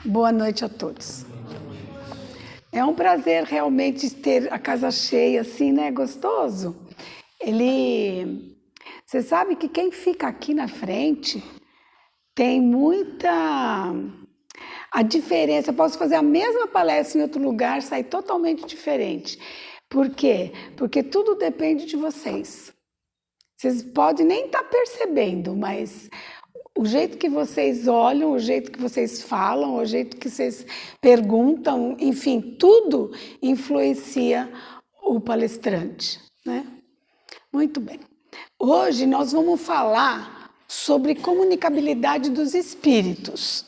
Boa noite a todos. É um prazer realmente ter a casa cheia assim, né? Gostoso. Você sabe que quem fica aqui na frente tem muita... A diferença, eu posso fazer a mesma palestra em outro lugar, sair totalmente diferente. Por quê? Porque tudo depende de vocês. Vocês podem nem estar percebendo, mas o jeito que vocês olham, o jeito que vocês falam, o jeito que vocês perguntam, enfim, tudo influencia o palestrante, né? Muito bem. Hoje nós vamos falar sobre comunicabilidade dos espíritos.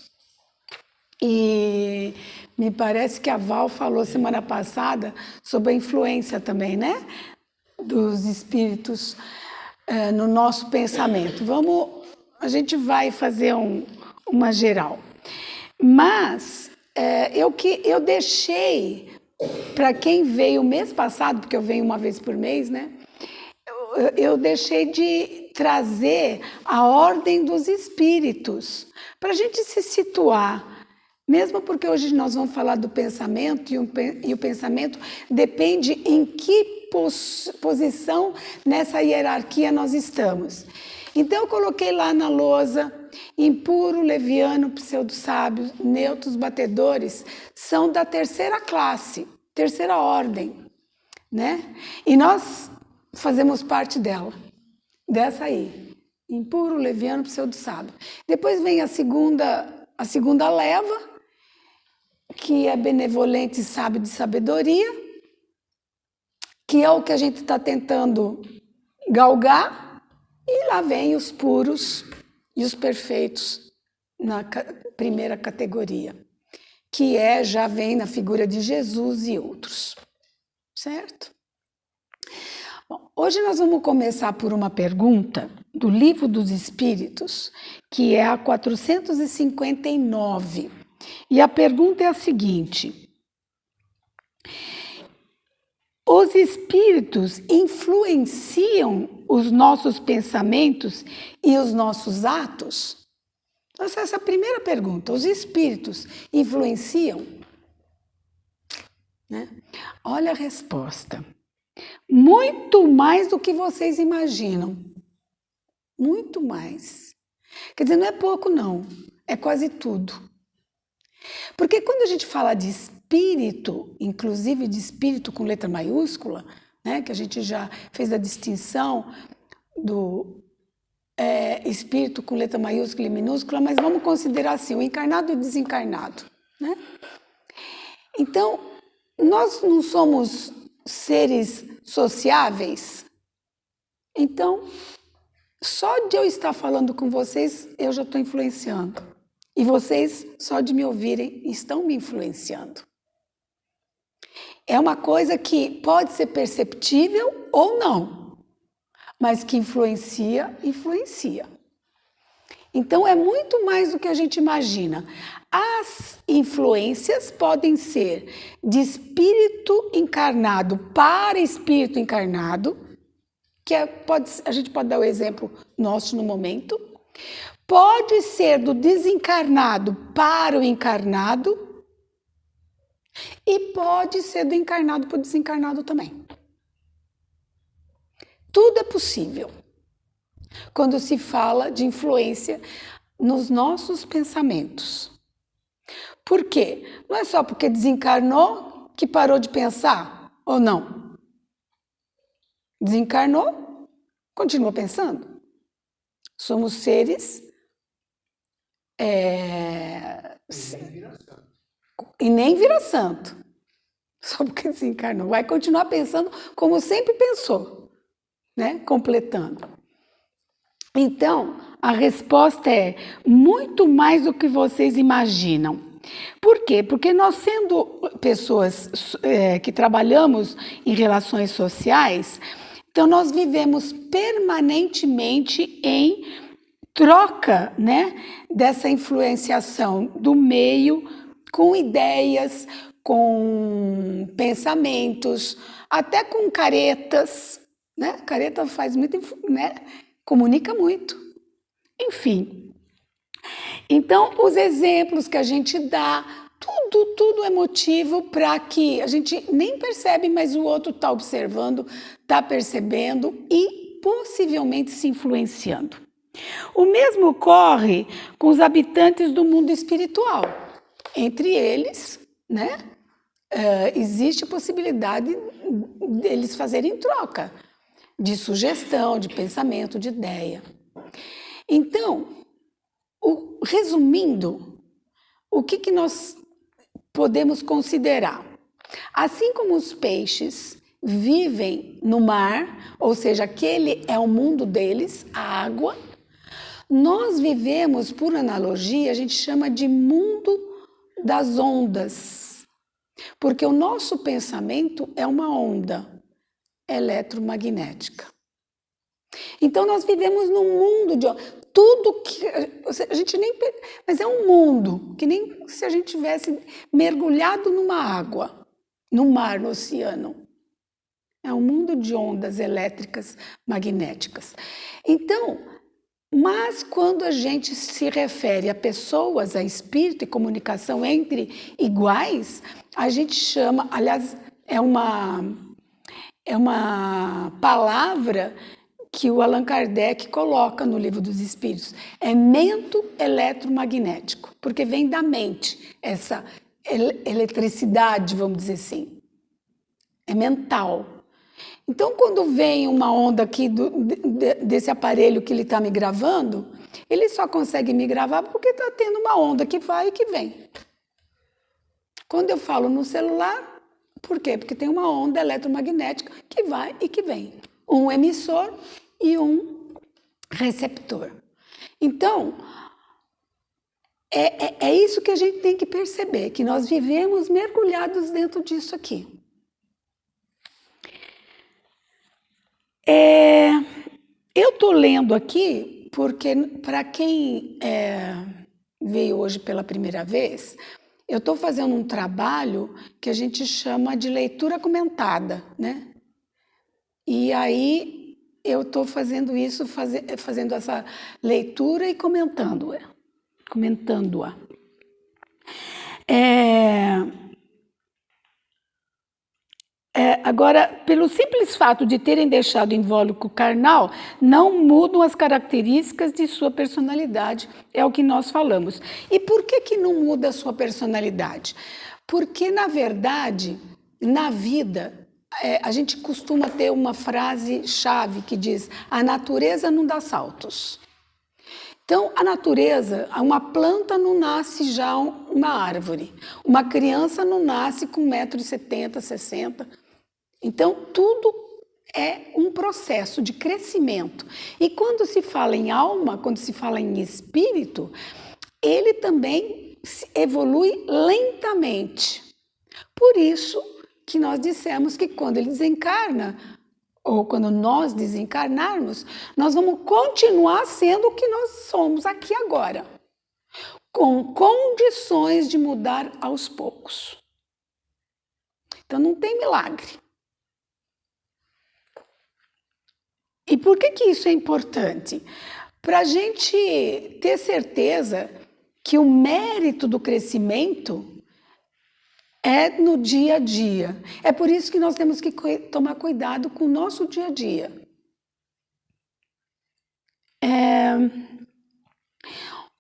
E me parece que a Val falou semana passada sobre a influência também, né? Dos espíritos no nosso pensamento. A gente vai fazer uma geral. Mas eu deixei para quem veio mês passado, porque eu venho uma vez por mês, né? Eu deixei de trazer a ordem dos espíritos, para a gente se situar. Mesmo porque hoje nós vamos falar do pensamento e o pensamento depende em que posição nessa hierarquia nós estamos. Então eu coloquei lá na lousa, impuro, leviano, pseudo-sábios, neutros, batedores, são da terceira classe, terceira ordem, né? E nós fazemos parte dessa aí, impuro, leviano, pseudo-sábio. Depois vem a segunda leva, que é benevolente e sábio de sabedoria, que é o que a gente está tentando galgar, e lá vem os puros e os perfeitos na primeira categoria, que já vem na figura de Jesus e outros, certo? Bom, hoje nós vamos começar por uma pergunta do Livro dos Espíritos, que é a 459. E a pergunta é a seguinte: os espíritos influenciam os nossos pensamentos e os nossos atos? Essa é a primeira pergunta. Os espíritos influenciam? Né? Olha a resposta. Muito mais do que vocês imaginam. Muito mais. Quer dizer, não é pouco não, é quase tudo. Porque quando a gente fala de espírito, inclusive de espírito com letra maiúscula, né, que a gente já fez a distinção do espírito com letra maiúscula e minúscula, mas vamos considerar assim, o encarnado e o desencarnado, né? Então, nós não somos seres sociáveis? Então, só de eu estar falando com vocês, eu já estou influenciando. E vocês, só de me ouvirem, estão me influenciando. É uma coisa que pode ser perceptível ou não, mas que influencia. Então, é muito mais do que a gente imagina. As influências podem ser de espírito encarnado para espírito encarnado, que a gente pode dar o exemplo nosso no momento. Pode ser do desencarnado para o encarnado e pode ser do encarnado para o desencarnado também. Tudo é possível quando se fala de influência nos nossos pensamentos. Por quê? Não é só porque desencarnou que parou de pensar, ou não? Desencarnou, continua pensando. Somos seres... E nem vira santo. Só porque desencarnou. Vai continuar pensando como sempre pensou, né? Completando. Então, a resposta é muito mais do que vocês imaginam. Por quê? Porque nós, sendo pessoas que trabalhamos em relações sociais, então nós vivemos permanentemente em troca, né, dessa influenciação do meio com ideias, com pensamentos, até com caretas, né? Careta faz muito, né? Comunica muito. Enfim. Então, os exemplos que a gente dá, tudo é motivo para que a gente nem percebe, mas o outro está observando, está percebendo e possivelmente se influenciando. O mesmo ocorre com os habitantes do mundo espiritual. Entre eles, né, existe a possibilidade deles fazerem troca de sugestão, de pensamento, de ideia. Então, resumindo, o que nós podemos considerar? Assim como os peixes vivem no mar, ou seja, aquele é o mundo deles, a água, nós vivemos, por analogia, a gente chama de mundo das ondas, porque o nosso pensamento é uma onda eletromagnética. Então, nós vivemos num mundo de tudo que a gente nem... Mas é um mundo que nem se a gente tivesse mergulhado numa água, no mar, no oceano. É um mundo de ondas elétricas magnéticas. Então, mas quando a gente se refere a pessoas, a espírito e comunicação entre iguais, a gente chama, aliás, é uma palavra que o Allan Kardec coloca no Livro dos Espíritos, é mento eletromagnético, porque vem da mente, essa eletricidade, vamos dizer assim, é mental. Então, quando vem uma onda aqui desse aparelho que ele está me gravando, ele só consegue me gravar porque está tendo uma onda que vai e que vem. Quando eu falo no celular, por quê? Porque tem uma onda eletromagnética que vai e que vem. Um emissor e um receptor. Então, é isso que a gente tem que perceber, que nós vivemos mergulhados dentro disso aqui. Eu estou lendo aqui, porque para quem veio hoje pela primeira vez, eu estou fazendo um trabalho que a gente chama de leitura comentada, né? E aí eu estou fazendo isso, fazendo essa leitura e comentando-a. Agora, pelo simples fato de terem deixado o invólucro carnal, não mudam as características de sua personalidade, é o que nós falamos. E por que não muda a sua personalidade? Porque, na verdade, na vida, a gente costuma ter uma frase-chave que diz: a natureza não dá saltos. Então, a natureza, uma planta não nasce já uma árvore, uma criança não nasce com 1,70 m, 60 m. Então, tudo é um processo de crescimento. E quando se fala em alma, quando se fala em espírito, ele também evolui lentamente. Por isso que nós dissemos que quando ele desencarna, ou quando nós desencarnarmos, nós vamos continuar sendo o que nós somos aqui agora, com condições de mudar aos poucos. Então, não tem milagre. E por que isso é importante? Para a gente ter certeza que o mérito do crescimento é no dia a dia. É por isso que nós temos que tomar cuidado com o nosso dia a dia.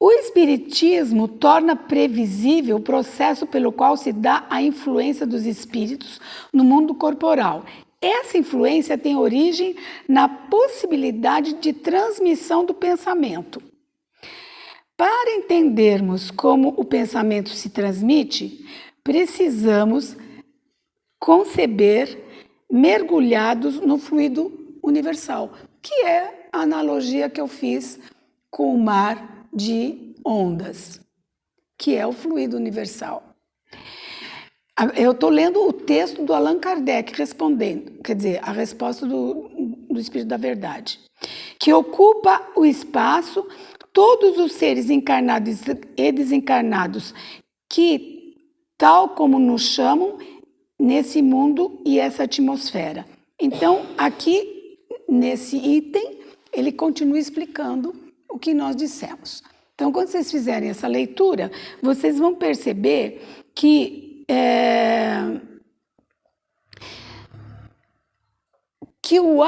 O Espiritismo torna previsível o processo pelo qual se dá a influência dos espíritos no mundo corporal. Essa influência tem origem na possibilidade de transmissão do pensamento. Para entendermos como o pensamento se transmite, precisamos conceber mergulhados no fluido universal, que é a analogia que eu fiz com o mar de ondas, que é o fluido universal. Eu estou lendo o texto do Allan Kardec respondendo, quer dizer, a resposta do Espírito da Verdade, que ocupa o espaço, todos os seres encarnados e desencarnados que, tal como nos chamam, nesse mundo e essa atmosfera. Então, aqui, nesse item, ele continua explicando o que nós dissemos. Então, quando vocês fizerem essa leitura, vocês vão perceber que o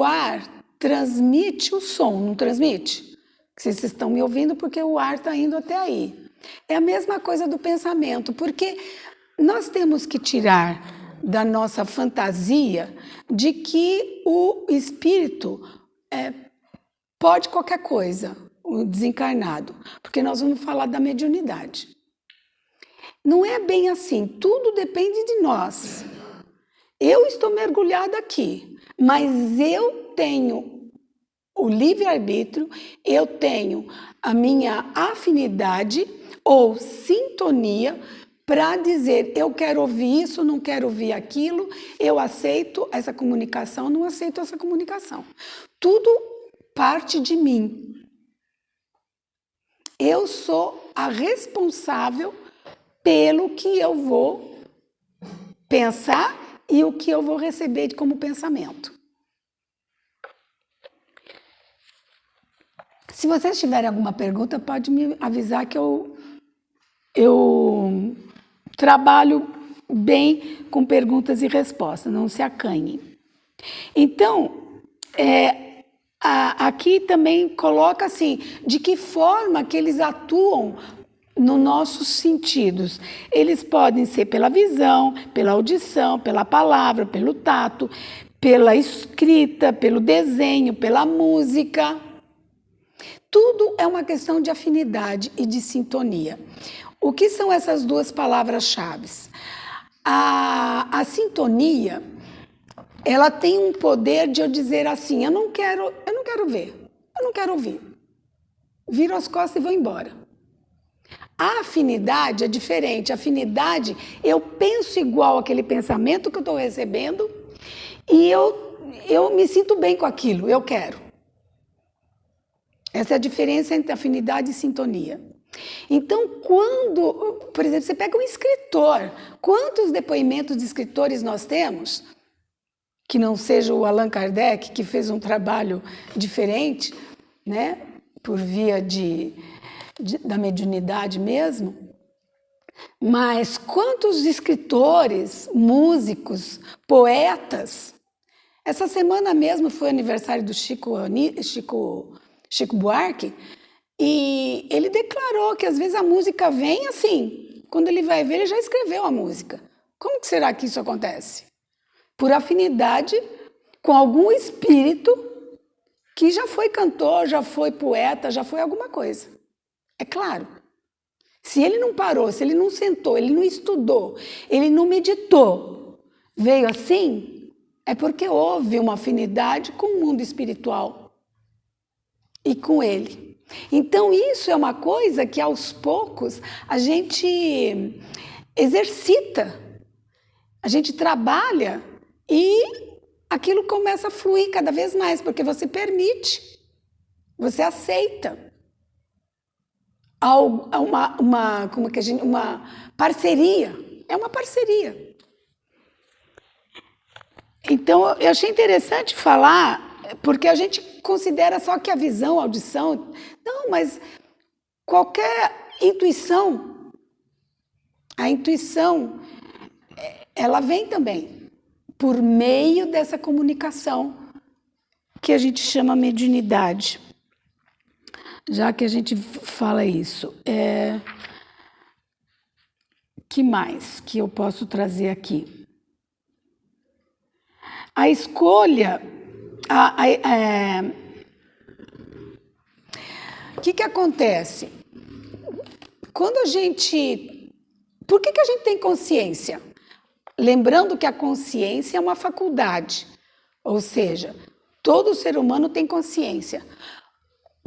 ar transmite o som, não transmite? Vocês estão me ouvindo porque o ar está indo até aí. É a mesma coisa do pensamento, porque nós temos que tirar da nossa fantasia de que o espírito pode qualquer coisa, o desencarnado, porque nós vamos falar da mediunidade. Não é bem assim, tudo depende de nós. Eu estou mergulhada aqui, mas eu tenho o livre-arbítrio, eu tenho a minha afinidade ou sintonia para dizer eu quero ouvir isso, não quero ouvir aquilo, eu aceito essa comunicação, não aceito essa comunicação. Tudo parte de mim. Eu sou a responsável pelo que eu vou pensar e o que eu vou receber como pensamento. Se vocês tiverem alguma pergunta, pode me avisar que eu trabalho bem com perguntas e respostas, não se acanhem. Então, aqui também coloca assim, de que forma que eles atuam nos nossos sentidos. Eles podem ser pela visão, pela audição, pela palavra, pelo tato, pela escrita, pelo desenho, pela música. Tudo é uma questão de afinidade e de sintonia. O que são essas duas palavras-chave? A sintonia, ela tem um poder de eu dizer assim, eu não quero ver, eu não quero ouvir. Viro as costas e vou embora. A afinidade é diferente. A afinidade, eu penso igual àquele pensamento que eu estou recebendo e eu me sinto bem com aquilo, eu quero. Essa é a diferença entre afinidade e sintonia. Então, quando, por exemplo, você pega um escritor, quantos depoimentos de escritores nós temos, que não seja o Allan Kardec, que fez um trabalho diferente, né, por via da mediunidade mesmo, mas quantos escritores, músicos, poetas. Essa semana mesmo foi aniversário do Chico Buarque, e ele declarou que às vezes a música vem assim, quando ele vai ver, ele já escreveu a música. Como que será que isso acontece? Por afinidade com algum espírito que já foi cantor, já foi poeta, já foi alguma coisa. É claro. Se ele não parou, se ele não sentou, ele não estudou, ele não meditou, veio assim, é porque houve uma afinidade com o mundo espiritual e com ele. Então, isso é uma coisa que, aos poucos, a gente exercita, a gente trabalha e aquilo começa a fluir cada vez mais, porque você permite, você aceita uma parceria. É uma parceria. Então, eu achei interessante falar, porque a gente considera só que a visão, a audição... Não, mas qualquer intuição, a intuição, ela vem também por meio dessa comunicação que a gente chama mediunidade. Já que a gente fala isso, que mais que eu posso trazer aqui? A escolha... O que acontece? Quando a gente... Por que a gente tem consciência? Lembrando que a consciência é uma faculdade, ou seja, todo ser humano tem consciência.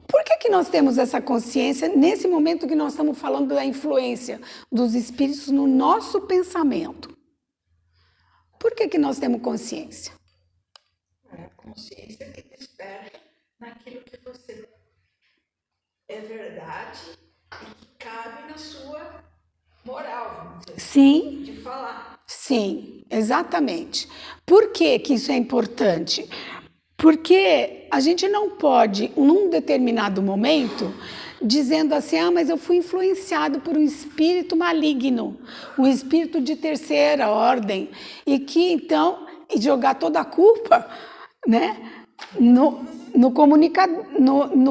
Por que nós temos essa consciência nesse momento que nós estamos falando da influência dos espíritos no nosso pensamento? Por que nós temos consciência? A consciência que desperta naquilo que você é verdade e que cabe na sua moral, vamos dizer, sim, de falar. Sim, exatamente. Por que isso é importante? Porque a gente não pode, num determinado momento, dizendo assim, mas eu fui influenciado por um espírito maligno, um espírito de terceira ordem, e que então, jogar toda a culpa, né, no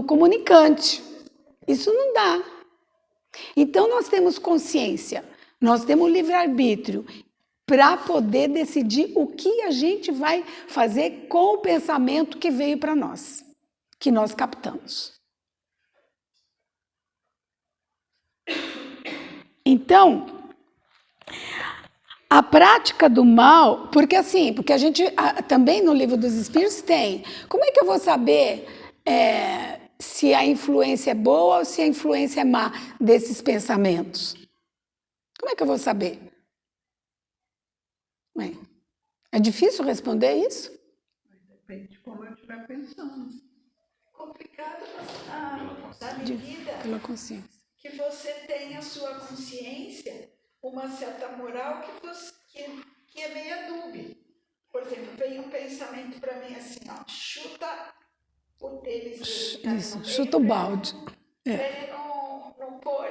comunicante. Isso não dá. Então nós temos consciência, nós temos livre-arbítrio, para poder decidir o que a gente vai fazer com o pensamento que veio para nós, que nós captamos. Então, a prática do mal, porque a gente também no Livro dos Espíritos tem, como é que eu vou saber se a influência é boa ou se a influência é má desses pensamentos? Como é que eu vou saber? É difícil responder isso? Depende de como eu estiver pensando. Complicado na medida pela consciência. Que você tem a sua consciência, uma certa moral que é meio dúbia. Por exemplo, vem um pensamento para mim assim, chuta o tênis dele. Isso, chuta o balde. Para ele não pôr.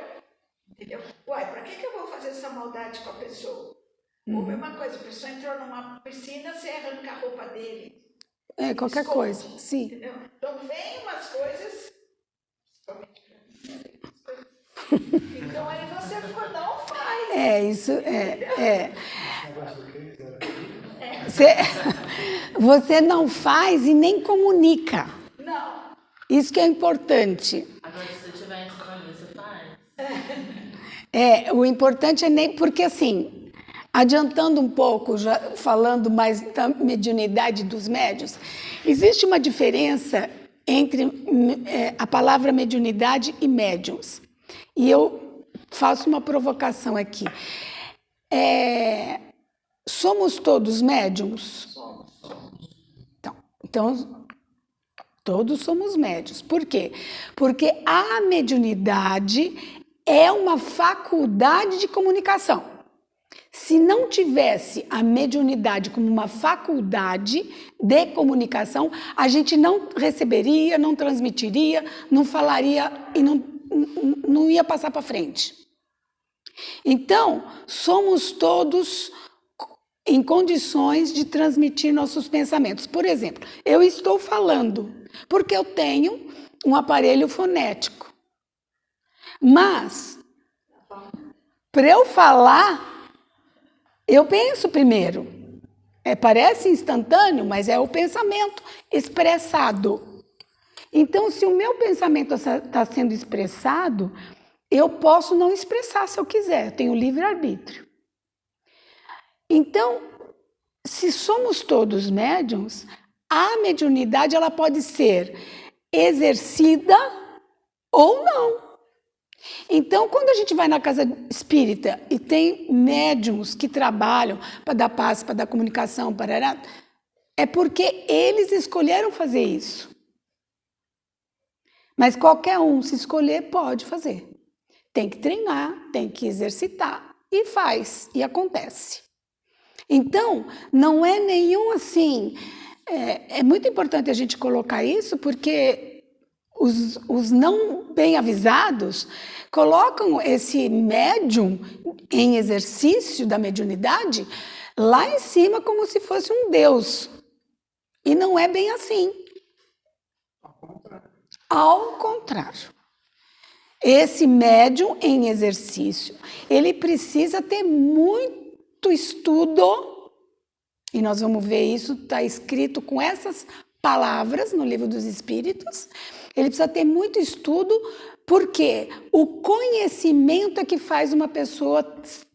Entendeu? Para que eu vou fazer essa maldade com a pessoa? Ou a mesma coisa, a pessoa entrou numa piscina, você arranca a roupa dele. Qualquer coisa, sim. Entendeu? Então vem umas coisas. Então aí você não faz. Isso Você não faz e nem comunica. Não. Isso que é importante. Agora, se você tiver escolha, você faz. O importante é nem... Porque assim, adiantando um pouco, já falando mais da mediunidade dos médiuns, existe uma diferença entre a palavra mediunidade e médiuns. E eu faço uma provocação aqui. Somos todos médiuns? Então, todos somos médiuns. Por quê? Porque a mediunidade é uma faculdade de comunicação. Se não tivesse a mediunidade como uma faculdade de comunicação, a gente não receberia, não transmitiria, não falaria e não ia passar para frente. Então, somos todos em condições de transmitir nossos pensamentos. Por exemplo, eu estou falando porque eu tenho um aparelho fonético. Mas, para eu falar, eu penso primeiro. Parece instantâneo, mas é o pensamento expressado. Então, se o meu pensamento está sendo expressado, eu posso não expressar se eu quiser, eu tenho livre-arbítrio. Então, se somos todos médiuns, a mediunidade ela pode ser exercida ou não. Então, quando a gente vai na casa espírita e tem médiuns que trabalham para dar passe, para dar comunicação, é porque eles escolheram fazer isso. Mas qualquer um, se escolher, pode fazer. Tem que treinar, tem que exercitar e faz, e acontece. Então, não é nenhum assim... É muito importante a gente colocar isso, porque os não bem avisados colocam esse médium em exercício da mediunidade lá em cima como se fosse um Deus. E não é bem assim. Ao contrário. Esse médium em exercício, ele precisa ter muito estudo, e nós vamos ver isso, está escrito com essas palavras no Livro dos Espíritos. Ele precisa ter muito estudo, porque o conhecimento é que faz uma pessoa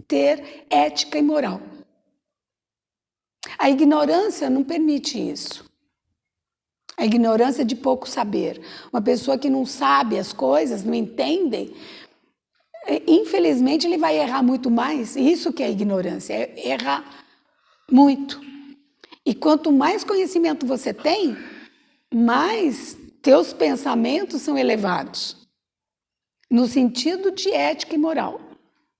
ter ética e moral. A ignorância não permite isso. A ignorância de pouco saber. Uma pessoa que não sabe as coisas, não entende, infelizmente ele vai errar muito mais. Isso que é ignorância, é errar muito. E quanto mais conhecimento você tem, mais teus pensamentos são elevados. No sentido de ética e moral.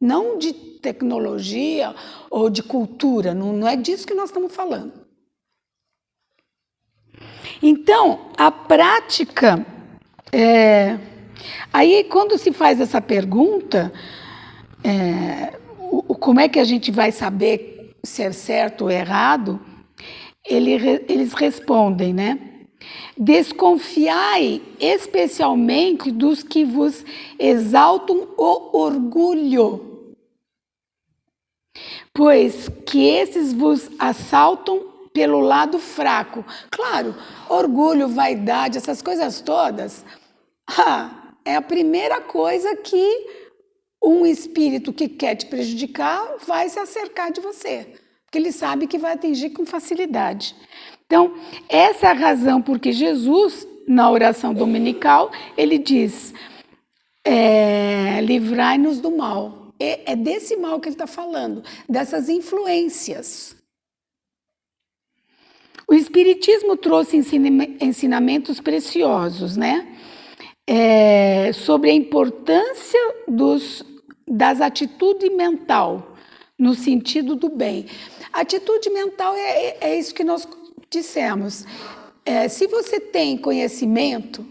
Não de tecnologia ou de cultura. Não é disso que nós estamos falando. Então, a prática... Aí, quando se faz essa pergunta, como é que a gente vai saber se é certo ou errado? Eles respondem, né? Desconfiai especialmente dos que vos exaltam o orgulho, pois que esses vos assaltam pelo lado fraco. Claro, orgulho, vaidade, essas coisas todas, é a primeira coisa que um espírito que quer te prejudicar vai se acercar de você, porque ele sabe que vai atingir com facilidade. Então, essa é a razão porque Jesus, na oração dominical, ele diz, livrai-nos do mal. É desse mal que ele está falando, dessas influências. O Espiritismo trouxe ensinamentos preciosos, né? Sobre a importância das atitudes mental, no sentido do bem. Atitude mental é isso que nós dissemos. Se você tem conhecimento,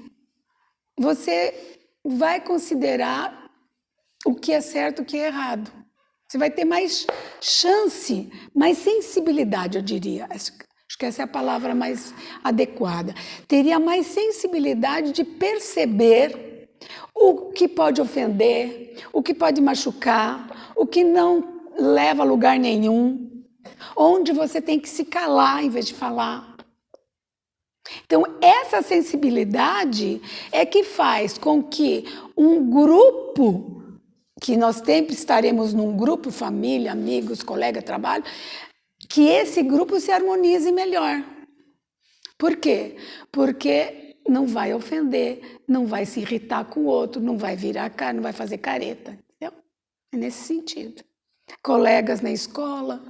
você vai considerar o que é certo e o que é errado. Você vai ter mais chance, mais sensibilidade, eu diria. Acho que essa é a palavra mais adequada. Teria mais sensibilidade de perceber o que pode ofender, o que pode machucar, o que não leva a lugar nenhum, onde você tem que se calar em vez de falar. Então, essa sensibilidade é que faz com que um grupo, que nós sempre estaremos num grupo, família, amigos, colega, trabalho, que esse grupo se harmonize melhor. Por quê? Porque não vai ofender, não vai se irritar com o outro, não vai virar cara, não vai fazer careta. Entendeu? É nesse sentido. Colegas na escola.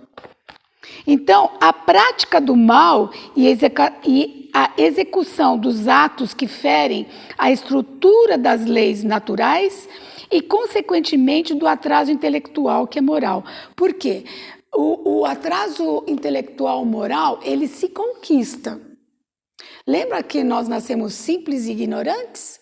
Então, a prática do mal e a execução dos atos que ferem a estrutura das leis naturais e, consequentemente, do atraso intelectual que é moral. Por quê? O atraso intelectual moral, ele se conquista. Lembra que nós nascemos simples e ignorantes?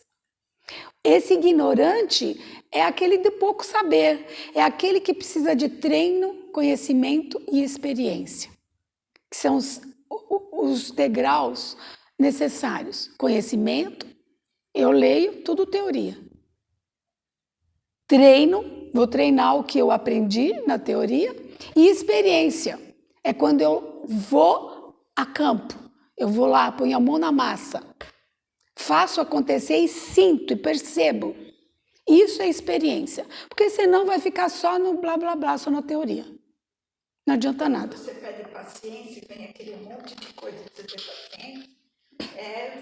Esse ignorante é aquele de pouco saber, é aquele que precisa de treino, conhecimento e experiência, que são os degraus necessários. Conhecimento, eu leio, tudo teoria. Treino, vou treinar o que eu aprendi na teoria, e experiência, é quando eu vou a campo, eu vou lá, ponho a mão na massa, faço acontecer e sinto e percebo. Isso é experiência, porque senão vai ficar só no blá blá blá, só na teoria. Não adianta nada. Você pede paciência, vem aquele monte de coisa para você ter paciência,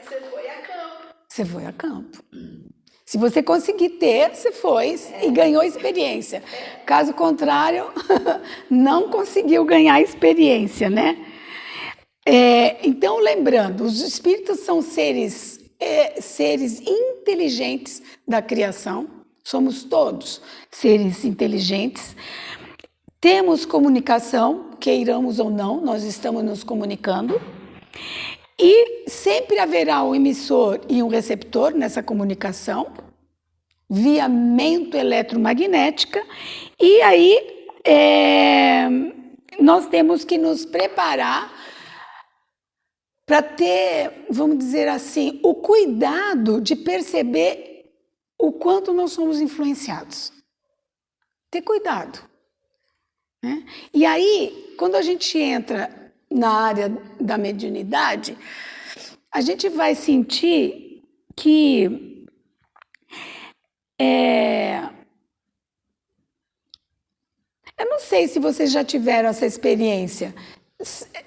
você foi a campo. Você foi a campo. Se você conseguir ter, você foi e ganhou experiência. Caso contrário, não conseguiu ganhar experiência, né? Então, lembrando, os espíritos são seres inteligentes da criação. Somos todos seres inteligentes. Temos comunicação, queiramos ou não, nós estamos nos comunicando. E sempre haverá um emissor e um receptor nessa comunicação, via mento eletromagnética, e aí nós temos que nos preparar para ter, vamos dizer assim, o cuidado de perceber o quanto nós somos influenciados. Ter cuidado. Né? E aí, quando a gente entra na área da mediunidade, a gente vai sentir que eu não sei se vocês já tiveram essa experiência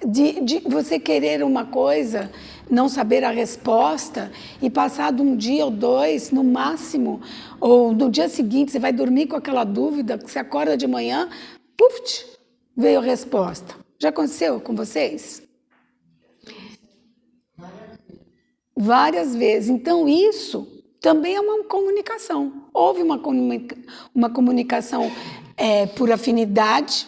de você querer uma coisa, não saber a resposta e passado um dia ou dois, no máximo, ou no dia seguinte, você vai dormir com aquela dúvida, você acorda de manhã, puf, veio a resposta. Já aconteceu com vocês? Várias vezes. Então, isso também é uma comunicação. Houve uma comunicação por afinidade,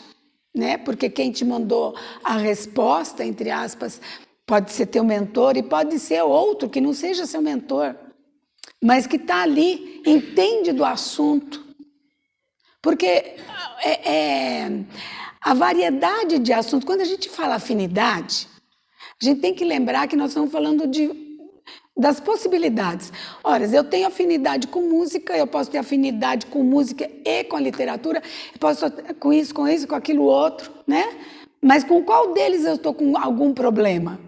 né? Porque quem te mandou a resposta, entre aspas, Pode ser teu mentor e pode ser outro que não seja seu mentor, mas que está ali, entende do assunto. Porque a variedade de assuntos, quando a gente fala afinidade, a gente tem que lembrar que nós estamos falando das possibilidades. Ora, eu tenho afinidade com música, eu posso ter afinidade com música e com a literatura, eu posso ter com isso, com aquilo outro, né? Mas com qual deles eu estou com algum problema?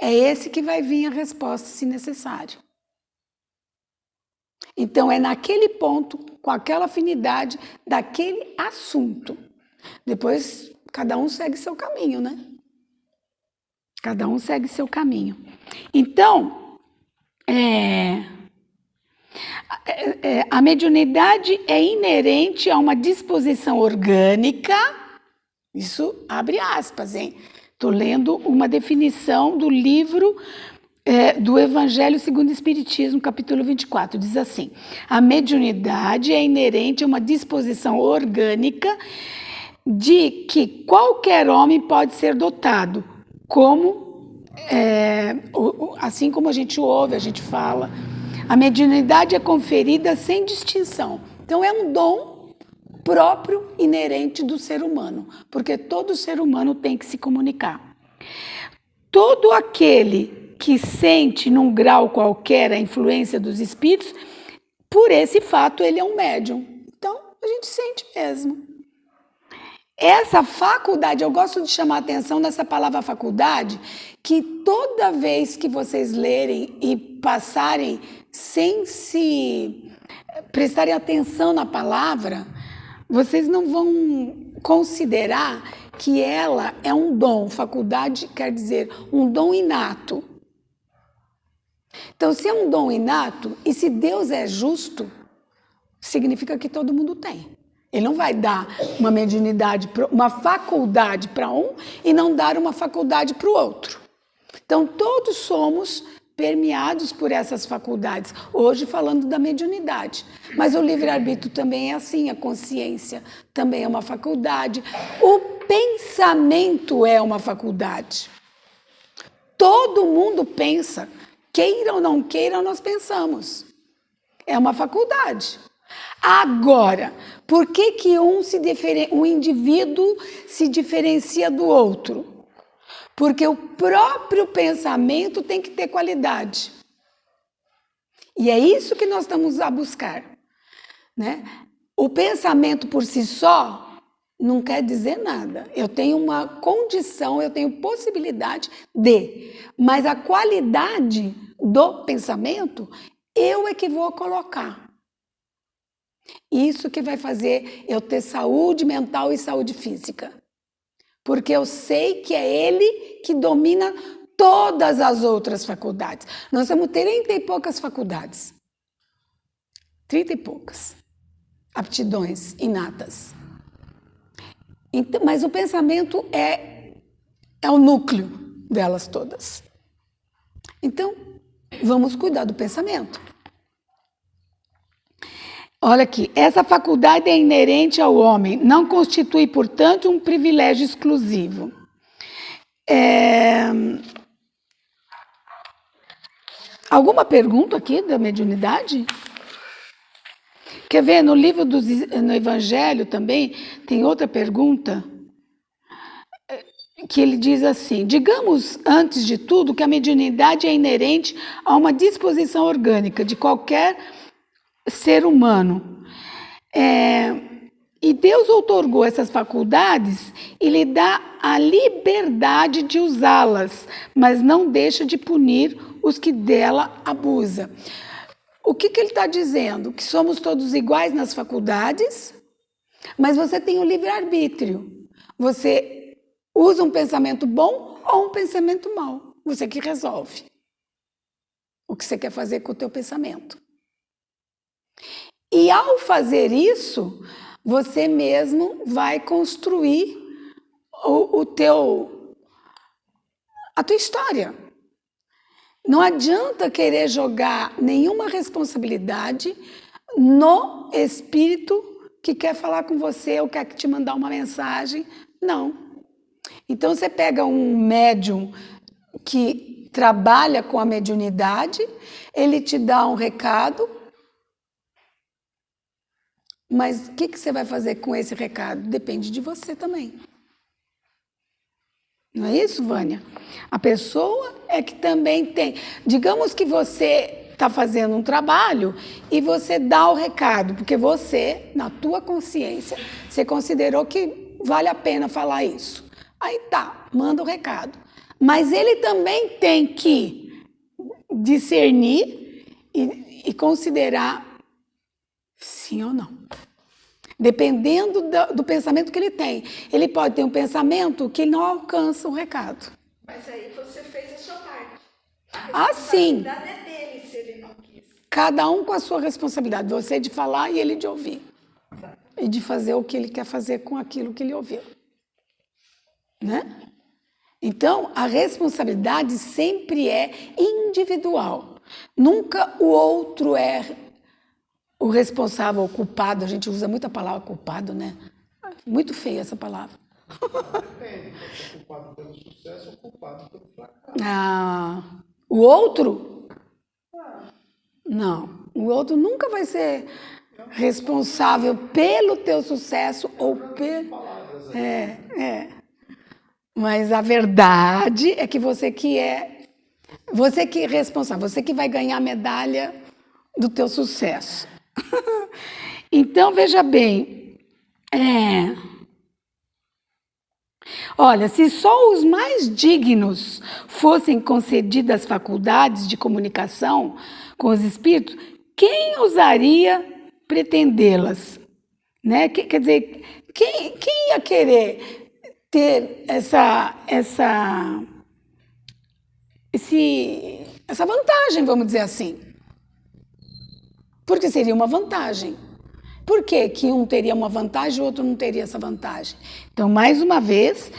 É esse que vai vir a resposta, se necessário. Então, é naquele ponto, com aquela afinidade, daquele assunto. Depois, cada um segue seu caminho, né? Cada um segue seu caminho. Então, a mediunidade é inerente a uma disposição orgânica. Isso abre aspas, hein? Estou lendo uma definição do livro do Evangelho segundo o Espiritismo, capítulo 24. Diz assim: a mediunidade é inerente a uma disposição orgânica de que qualquer homem pode ser dotado, assim como a gente ouve, a gente fala. A mediunidade é conferida sem distinção. Então, é um dom próprio, inerente do ser humano, porque todo ser humano tem que se comunicar. Todo aquele que sente num grau qualquer a influência dos espíritos, por esse fato ele é um médium. Então, a gente sente mesmo. Essa faculdade, eu gosto de chamar a atenção nessa palavra faculdade, que toda vez que vocês lerem e passarem sem se prestarem atenção na palavra, vocês não vão considerar que ela é um dom. Faculdade quer dizer um dom inato. Então, se é um dom inato, e se Deus é justo, significa que todo mundo tem. Ele não vai dar uma mediunidade, uma faculdade para um e não dar uma faculdade para o outro. Então, todos somos permeados por essas faculdades. Hoje falando da mediunidade. Mas o livre-arbítrio também é assim, a consciência também é uma faculdade. O pensamento é uma faculdade. Todo mundo pensa. Queira ou não queira, nós pensamos. É uma faculdade. Agora, por que um indivíduo se diferencia do outro? Porque o próprio pensamento tem que ter qualidade. E é isso que nós estamos a buscar, né? O pensamento por si só não quer dizer nada. Eu tenho uma condição, eu tenho possibilidade mas a qualidade do pensamento, eu é que vou colocar. Isso que vai fazer eu ter saúde mental e saúde física. Porque eu sei que é ele que domina todas as outras faculdades. Nós temos 30 e poucas faculdades. 30 e poucas. Aptidões inatas. Então, mas o pensamento é o núcleo delas todas. Então, vamos cuidar do pensamento. Olha aqui, essa faculdade é inerente ao homem, não constitui, portanto, um privilégio exclusivo. Alguma pergunta aqui da mediunidade? Quer ver, no livro no Evangelho também tem outra pergunta, que ele diz assim: digamos, antes de tudo, que a mediunidade é inerente a uma disposição orgânica de qualquer ser humano. E Deus outorgou essas faculdades e lhe dá a liberdade de usá-las, mas não deixa de punir os que dela abusam. O que ele está dizendo? Que somos todos iguais nas faculdades, mas você tem o livre-arbítrio. Você usa um pensamento bom ou um pensamento mau. Você que resolve o que você quer fazer com o teu pensamento. E ao fazer isso, você mesmo vai construir a tua história. Não adianta querer jogar nenhuma responsabilidade no espírito que quer falar com você ou quer te mandar uma mensagem. Não. Então você pega um médium que trabalha com a mediunidade, ele te dá um recado, mas o que você vai fazer com esse recado? Depende de você também. Não é isso, Vânia? A pessoa é que também tem. Digamos que você está fazendo um trabalho e você dá o recado, porque você, na tua consciência, você considerou que vale a pena falar isso. Aí tá, manda o recado. Mas ele também tem que discernir e considerar sim ou não. Dependendo do pensamento que ele tem. Ele pode ter um pensamento que não alcança o recado. Mas aí você fez a sua parte. Ah, sim. A responsabilidade é dele se ele não quis. Cada um com a sua responsabilidade. Você de falar e ele de ouvir. E de fazer o que ele quer fazer com aquilo que ele ouviu. Né? Então, a responsabilidade sempre é individual. Nunca o outro é o responsável, o culpado. A gente usa muito a palavra culpado, né? Muito feia essa palavra. Depende, pode ser culpado pelo sucesso ou culpado pelo fracasso. O outro? Não. O outro nunca vai ser responsável pelo teu sucesso ou pelo... Mas a verdade é que você que é responsável, você que vai ganhar a medalha do teu sucesso. Então, veja bem, olha, se só os mais dignos fossem concedidas faculdades de comunicação com os espíritos, quem ousaria pretendê-las? Né? Quer dizer, quem ia querer ter essa vantagem, vamos dizer assim? Porque seria uma vantagem. Por que um teria uma vantagem e o outro não teria essa vantagem? Então, mais uma vez,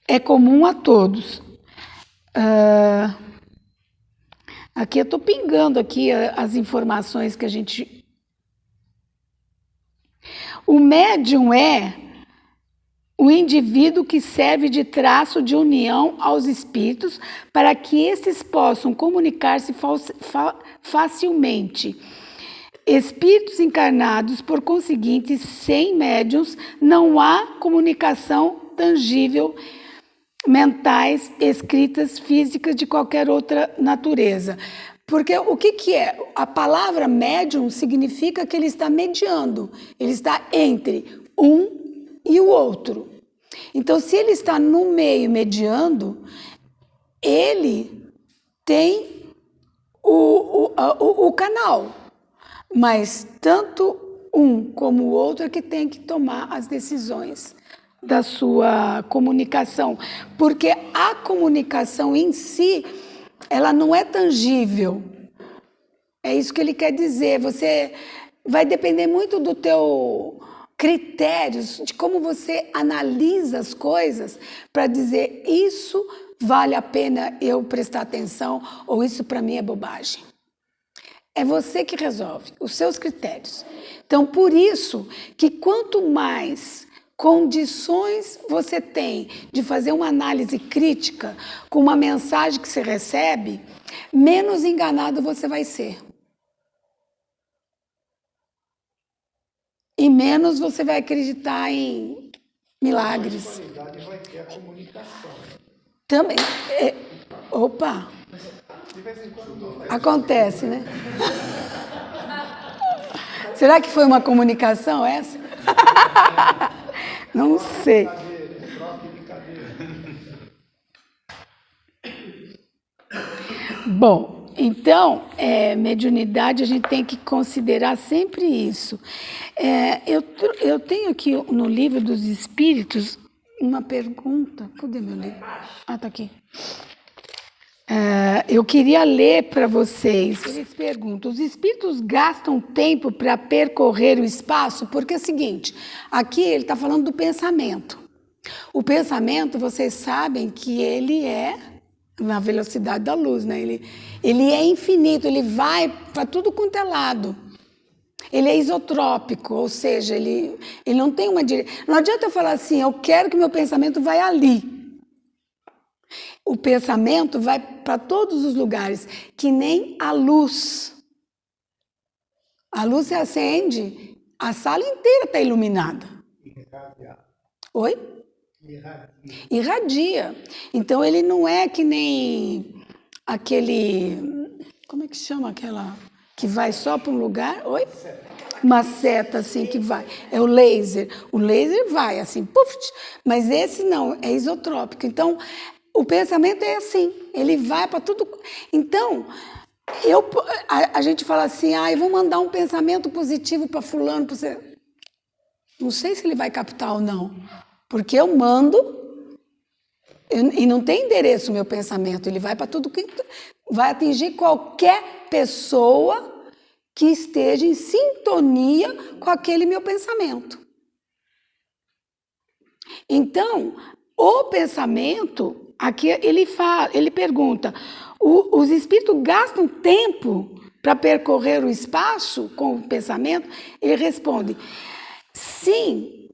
é comum a todos. Aqui eu estou pingando aqui as informações que a gente... O médium é o indivíduo que serve de traço de união aos espíritos para que esses possam comunicar-se facilmente. Espíritos encarnados, por conseguinte, sem médiuns, não há comunicação tangível, mentais, escritas, físicas, de qualquer outra natureza. Porque o que é? A palavra médium significa que ele está mediando, ele está entre um e o outro. Então, se ele está no meio mediando, ele tem o canal. Mas tanto um como o outro é que tem que tomar as decisões da sua comunicação. Porque a comunicação em si, ela não é tangível. É isso que ele quer dizer. Você vai depender muito do teu critérios, de como você analisa as coisas para dizer isso vale a pena eu prestar atenção ou isso para mim é bobagem. É você que resolve, os seus critérios. Então, por isso que quanto mais condições você tem de fazer uma análise crítica com uma mensagem que você recebe, menos enganado você vai ser. E menos você vai acreditar em milagres. A qualidade vai ter a comunicação. Também. Opa! De vez em quando Acontece, né? Será que foi uma comunicação essa? Não sei. troca de cadeira. Bom, então, mediunidade a gente tem que considerar sempre isso. Eu tenho aqui no Livro dos Espíritos uma pergunta. Cadê meu livro? Ah, tá aqui. Eu queria ler para vocês. Eles perguntam: os espíritos gastam tempo para percorrer o espaço? Porque é o seguinte, aqui ele está falando do pensamento. O pensamento, vocês sabem que ele é na velocidade da luz, né? Ele é infinito, ele vai para tudo quanto é lado. Ele é isotrópico, ou seja, ele não tem uma direção. Não adianta eu falar assim, eu quero que meu pensamento vá ali. o pensamento vai para todos os lugares, que nem a luz. A luz se acende, a sala inteira está iluminada. Oi? Irradia. Então ele não é que nem aquele, como é que chama aquela que vai só para um lugar? Oi? Uma seta assim que vai. É o laser. O laser vai assim, puf, mas esse não, é isotrópico. Então o pensamento é assim, ele vai para tudo. Então a gente fala assim, eu vou mandar um pensamento positivo para fulano, para você. Não sei se ele vai captar ou não, porque eu mando e não tem endereço o meu pensamento, ele vai para tudo que vai atingir qualquer pessoa que esteja em sintonia com aquele meu pensamento. Então, o pensamento, aqui ele pergunta, os espíritos gastam tempo para percorrer o espaço com o pensamento? Ele responde, sim,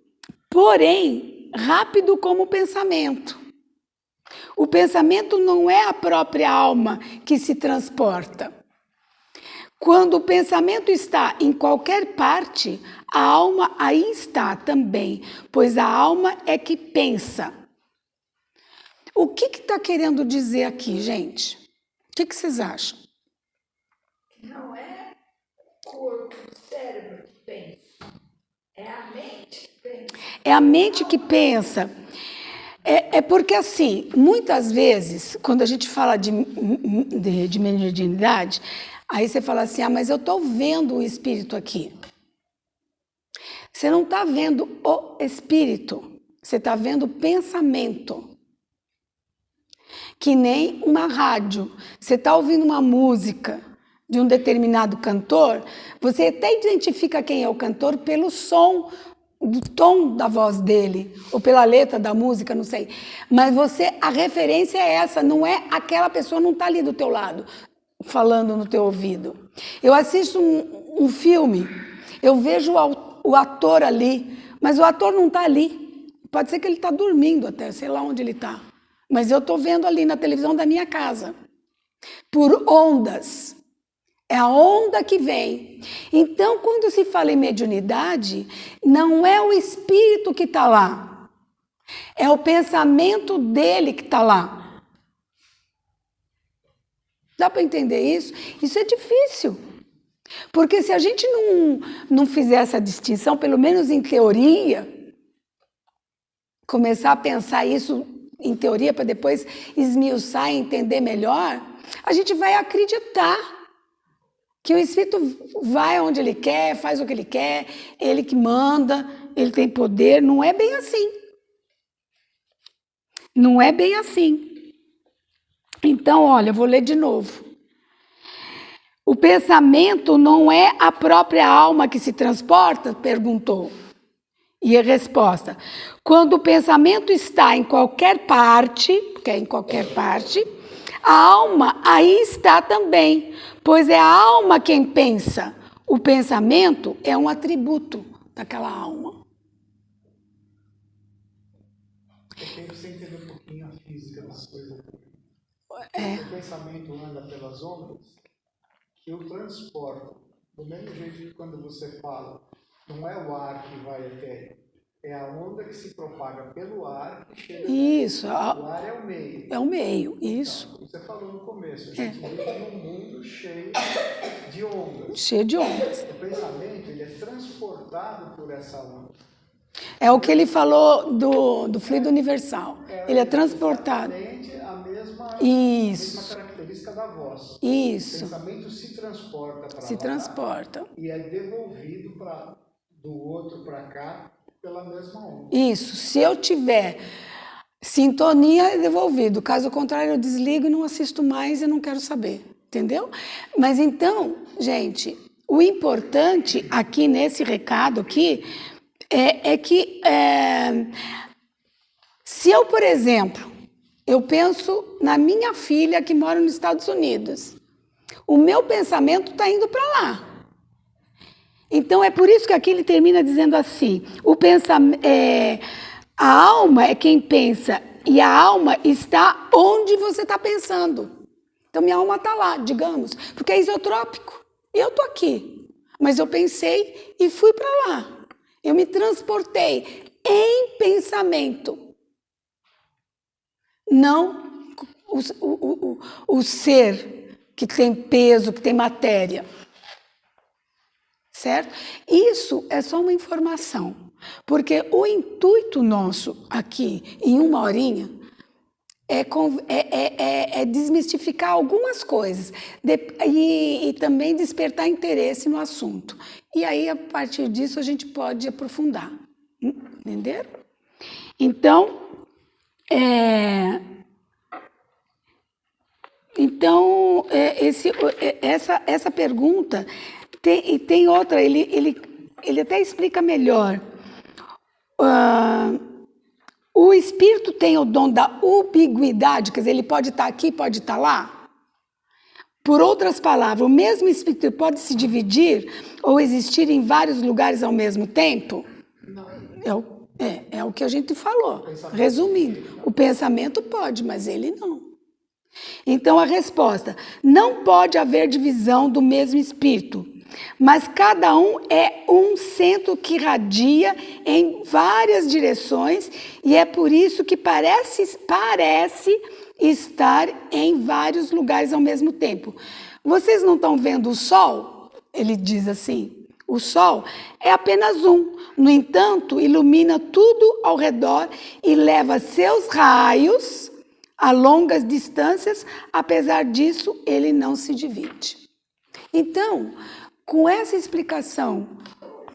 porém, rápido como o pensamento. O pensamento não é a própria alma que se transporta. Quando o pensamento está em qualquer parte, a alma aí está também, pois a alma é que pensa. O que está querendo dizer aqui, gente? O que vocês acham? Não é o corpo, o cérebro que pensa. É a mente que pensa. É a mente que pensa. É porque, assim, muitas vezes, quando a gente fala de mediunidade, aí você fala assim, mas eu estou vendo o espírito aqui. Você não está vendo o espírito, você está vendo o pensamento. Que nem uma rádio. Você está ouvindo uma música de um determinado cantor, você até identifica quem é o cantor pelo som, do tom da voz dele, ou pela letra da música, não sei. Mas a referência é essa, não é aquela pessoa, não está ali do teu lado, falando no teu ouvido. Eu assisto um filme, eu vejo o ator ali, mas o ator não está ali. Pode ser que ele está dormindo até, sei lá onde ele está. Mas eu estou vendo ali na televisão da minha casa, por ondas. É a onda que vem. Então, quando se fala em mediunidade, não é o espírito que está lá. É o pensamento dele que está lá. Dá para entender isso? Isso é difícil. Porque se a gente não fizer essa distinção, pelo menos em teoria, começar a pensar isso em teoria para depois esmiuçar e entender melhor, a gente vai acreditar que o espírito vai onde ele quer, faz o que ele quer, ele que manda, ele tem poder. Não é bem assim. Não é bem assim. Então, olha, eu vou ler de novo. O pensamento não é a própria alma que se transporta? Perguntou. E a resposta, quando o pensamento está em qualquer parte, porque é em qualquer parte, a alma aí está também, pois é a alma quem pensa. O pensamento é um atributo daquela alma. Eu tenho que você entender um pouquinho a física das coisas. O pensamento anda pelas ondas que o transportam. Do mesmo jeito que quando você fala, não é o ar que vai até, é a onda que se propaga pelo ar que chega. Isso. O ar é o meio. É o meio, isso. Então, você falou no começo, a gente vive num mundo cheio de ondas. Cheio de ondas. O pensamento, ele é transportado por essa onda. É o que ele falou do fluido universal. Ele é transportado. A mesma Isso. característica da voz. Isso. O pensamento se transporta para lá. Se transporta. E é devolvido do outro para cá pela mesma onda. Isso. Se eu tiver sintonia, é devolvido. Caso contrário, eu desligo e não assisto mais e não quero saber. Entendeu? Mas então, gente, o importante aqui nesse recado aqui é que se eu, por exemplo, eu penso na minha filha que mora nos Estados Unidos, o meu pensamento está indo para lá. Então, é por isso que aqui ele termina dizendo assim, a alma é quem pensa E a alma está onde você está pensando. Então, minha alma está lá, digamos, porque é isotrópico. Eu estou aqui, mas eu pensei e fui para lá. Eu me transportei em pensamento. Não o ser que tem peso, que tem matéria. Certo? Isso é só uma informação. Porque o intuito nosso aqui, em 1 horinha, é desmistificar algumas coisas e também despertar interesse no assunto. E aí, a partir disso, a gente pode aprofundar. Entenderam? Então, essa pergunta tem outra, ele até explica melhor. O espírito tem o dom da ubiguidade, quer dizer, ele pode estar aqui, pode estar lá. Por outras palavras, o mesmo espírito pode se dividir ou existir em vários lugares ao mesmo tempo? Não. É o que a gente falou. Resumindo, o pensamento pode, mas ele não. Então, a resposta: não pode haver divisão do mesmo espírito, mas cada um é um centro que radia em várias direções e é por isso que parece estar em vários lugares ao mesmo tempo. Vocês não estão vendo o Sol? Ele diz assim. O Sol é apenas um. No entanto, ilumina tudo ao redor e leva seus raios a longas distâncias. Apesar disso, ele não se divide. Então, com essa explicação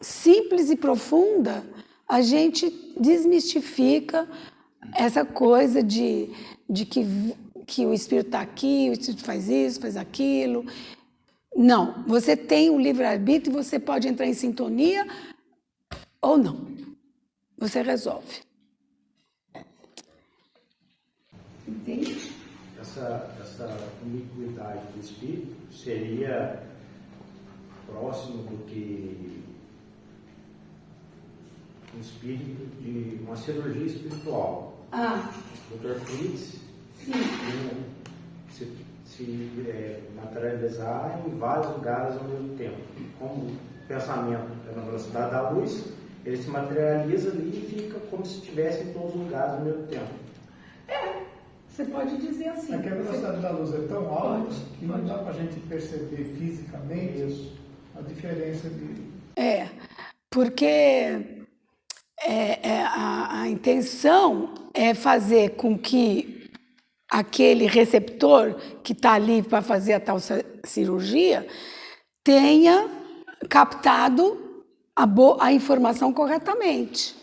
simples e profunda, a gente desmistifica essa coisa de que o espírito está aqui, o espírito faz isso, faz aquilo. Não, você tem o livre-arbítrio e você pode entrar em sintonia ou não. Você resolve. Entende? Essa ubiquidade do espírito seria próximo do que um espírito de uma cirurgia espiritual. O Dr. Fritz se materializar em vários lugares ao mesmo tempo. Como o pensamento é na velocidade da luz, ele se materializa ali e fica como se estivesse em todos os lugares ao mesmo tempo. Você pode dizer assim. É que a velocidade da luz é tão alta que não dá para a gente perceber fisicamente a diferença de... Porque a intenção é fazer com que aquele receptor que está ali para fazer a tal cirurgia tenha captado a informação corretamente.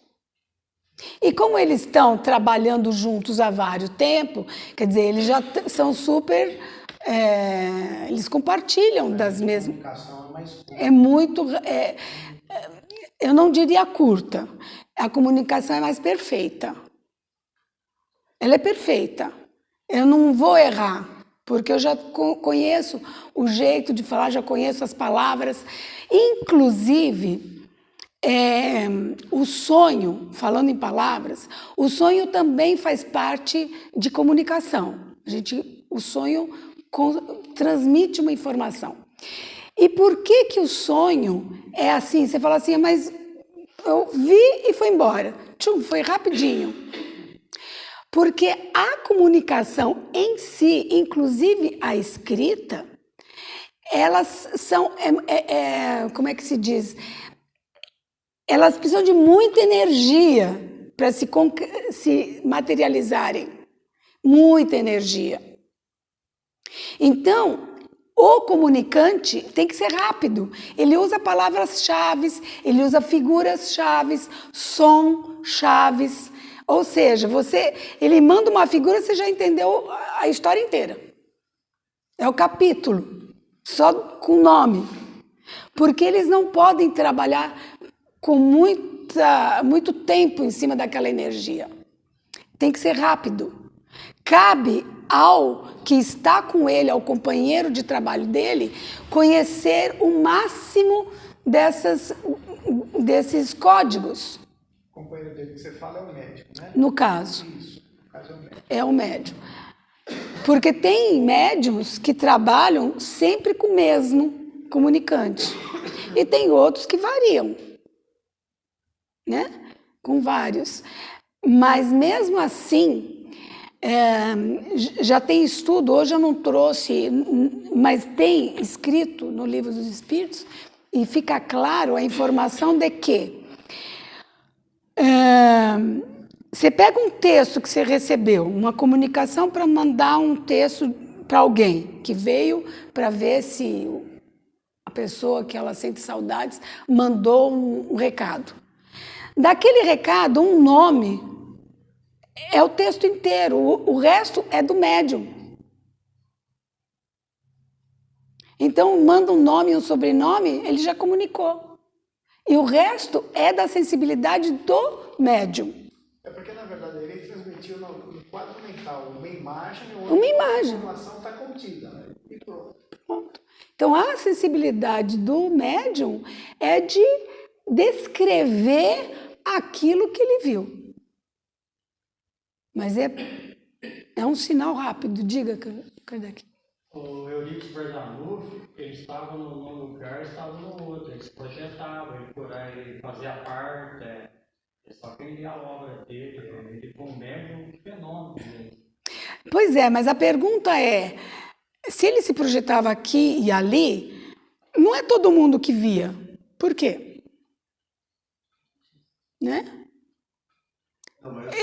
E como eles estão trabalhando juntos há vários tempos, quer dizer, eles já são super... eles compartilham das mesmas... É muito... eu não diria curta. A comunicação é mais perfeita. Ela é perfeita. Eu não vou errar, porque eu já conheço o jeito de falar, já conheço as palavras. Inclusive, o sonho, falando em palavras, o sonho também faz parte de comunicação. O sonho transmite uma informação. E por que o sonho é assim? Você fala assim, mas eu vi e foi embora. Tchum, foi rapidinho. Porque a comunicação em si, inclusive a escrita, elas são, como é que se diz? Elas precisam de muita energia para se materializarem. Muita energia. Então, o comunicante tem que ser rápido. Ele usa palavras-chave, ele usa figuras-chave, som-chave. Ou seja, ele manda uma figura, você já entendeu a história inteira. É o capítulo, só com nome. Porque eles não podem trabalhar com muito tempo em cima daquela energia. Tem que ser rápido. Cabe ao que está com ele, ao companheiro de trabalho dele, conhecer o máximo desses códigos. O companheiro dele que você fala é o médico, né? No caso. Isso. O cara É o médium. Porque tem médiums que trabalham sempre com o mesmo comunicante. E tem outros que variam, né? Com vários. Mas mesmo assim, já tem estudo, hoje eu não trouxe, mas tem escrito no Livro dos Espíritos, e fica claro a informação de que você pega um texto que você recebeu, uma comunicação para mandar um texto para alguém que veio para ver se a pessoa que ela sente saudades mandou um recado. Daquele recado, um nome é o texto inteiro, o resto é do médium. Então, manda um nome e um sobrenome, ele já comunicou. E o resto é da sensibilidade do médium. É porque, na verdade, ele transmitiu no quadro mental uma imagem Uma imagem. A informação está contida, né? E pronto. Então, a sensibilidade do médium é de descrever aquilo que ele viu. Mas é um sinal rápido. Diga, Kardec. O Eurico Berdanuf, ele estava num lugar, estava no outro. Ele se projetava, ele fazia parte. Só que ele a obra dele, ele foi um médium fenômeno dele. Pois é, mas a pergunta é, se ele se projetava aqui e ali, não é todo mundo que via. Por quê? Né?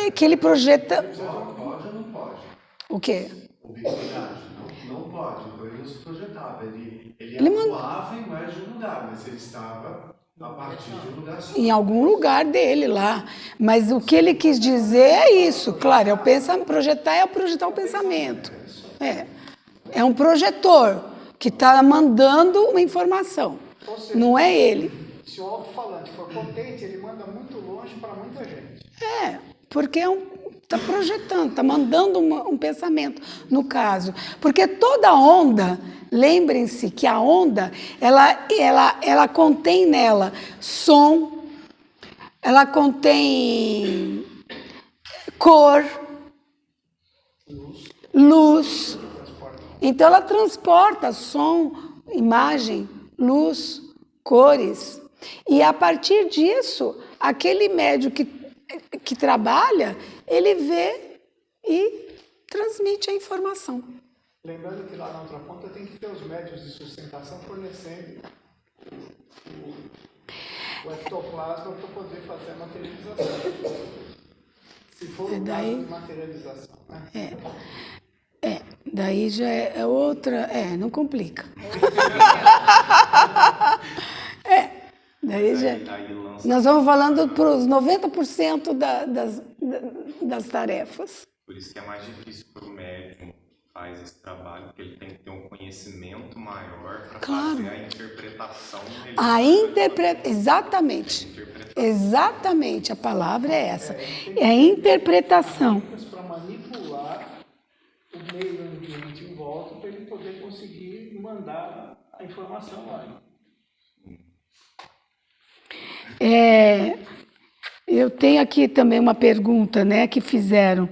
É que ele projeta... Pode ou não pode? O quê? Ubiquidade. Não pode. Então ele não se projetava. Ele atuava em mais de um lugar, mas ele estava... a partir de um lugar só. Em algum lugar dele lá. Mas o que ele quis dizer é isso, claro, projetar é projetar o pensamento. É um projetor que está mandando uma informação. Ou seja, não é ele. Se o alto-falante for potente, ele manda muito longe para muita gente. Porque está projetando, está mandando um pensamento, no caso. Porque toda onda, lembrem-se que a onda, ela contém nela som, ela contém cor, luz. Então, ela transporta som, imagem, luz, cores. E, a partir disso, aquele médium que trabalha, ele vê e transmite a informação. Lembrando que lá na outra ponta tem que ter os médios de sustentação fornecendo o ectoplasma para poder fazer a materialização. Se for o caso de materialização, né? Daí já é outra... não complica. Daí já... Nós vamos falando para os 90% das tarefas. Por isso que é mais difícil para o médium que faz esse trabalho, porque ele tem que ter um conhecimento maior para fazer a interpretação. Exatamente. Exatamente, a palavra é essa. É a interpretação. Para manipular o meio ambiente em volta para ele poder conseguir mandar a informação lá. Eu tenho aqui também uma pergunta, né, que fizeram.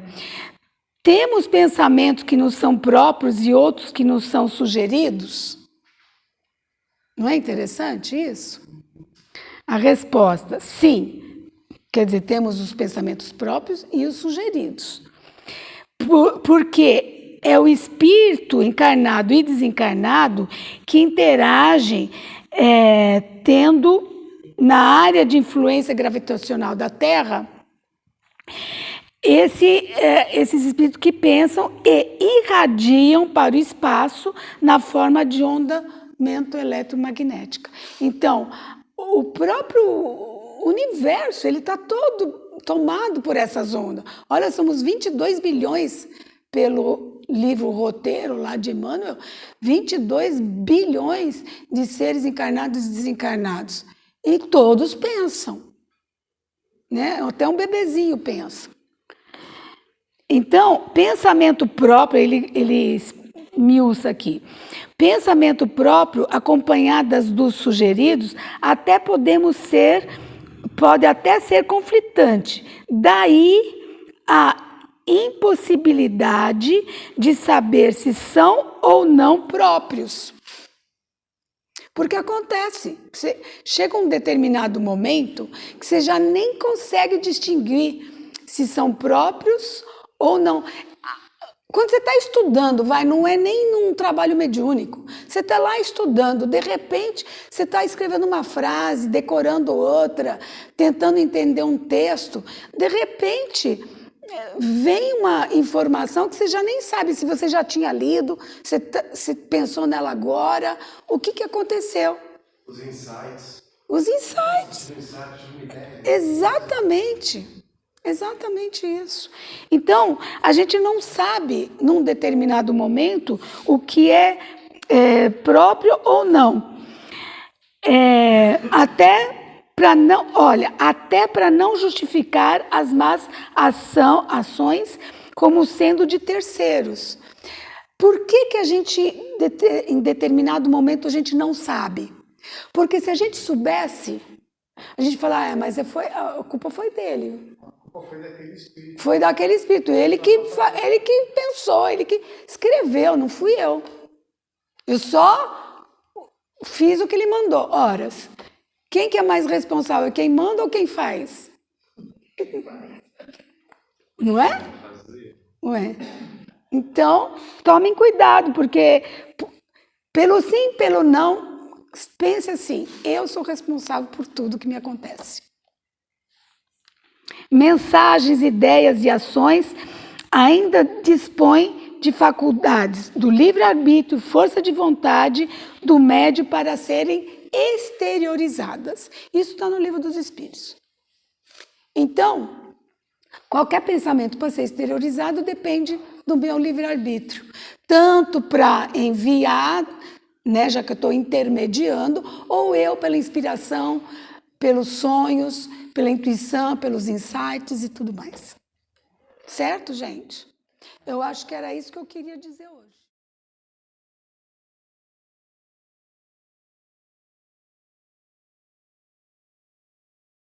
Temos pensamentos que nos são próprios e outros que nos são sugeridos? Não é interessante isso? A resposta, sim. Quer dizer, temos os pensamentos próprios e os sugeridos. Porque é o espírito encarnado e desencarnado que interagem tendo na área de influência gravitacional da Terra esses espíritos que pensam e irradiam para o espaço na forma de ondamento eletromagnética. Então, o próprio universo ele está todo tomado por essas ondas. Olha, somos 22 bilhões pelo livro Roteiro, lá de Emmanuel, 22 bilhões de seres encarnados e desencarnados. E todos pensam, né? Até um bebezinho pensa. Então, pensamento próprio, ele esmiuça aqui. Pensamento próprio, acompanhadas dos sugeridos, pode até ser conflitante. Daí a impossibilidade de saber se são ou não próprios. Porque acontece, chega um determinado momento que você já nem consegue distinguir se são próprios ou não. Quando você está estudando, não é nem num trabalho mediúnico, você está lá estudando, de repente você está escrevendo uma frase, decorando outra, tentando entender um texto, de repente vem uma informação que você já nem sabe se você já tinha lido, você pensou nela agora, o que aconteceu? Os insights. Os insights. Os insights de uma ideia. Exatamente. Exatamente isso. Então, a gente não sabe, num determinado momento, o que é próprio ou não. Até para não justificar as más ações como sendo de terceiros. Por que a gente, em determinado momento, a gente não sabe? Porque se a gente soubesse, a gente fala, mas a culpa foi dele. Foi daquele espírito. Foi daquele espírito. Ele que pensou, ele que escreveu, não fui eu. Eu só fiz o que ele mandou. Ora, quem que é mais responsável? Quem manda ou quem faz? Não é? Não é? Então, tomem cuidado, porque pelo sim, pelo não, pense assim, eu sou responsável por tudo que me acontece. Mensagens, ideias e ações ainda dispõem de faculdades do livre-arbítrio, força de vontade do médium para serem exteriorizadas. Isso está no Livro dos Espíritos. Então, qualquer pensamento para ser exteriorizado depende do meu livre-arbítrio. Tanto para enviar, né, já que eu estou intermediando, ou eu pela inspiração, pelos sonhos, pela intuição, pelos insights e tudo mais. Certo, gente? Eu acho que era isso que eu queria dizer hoje.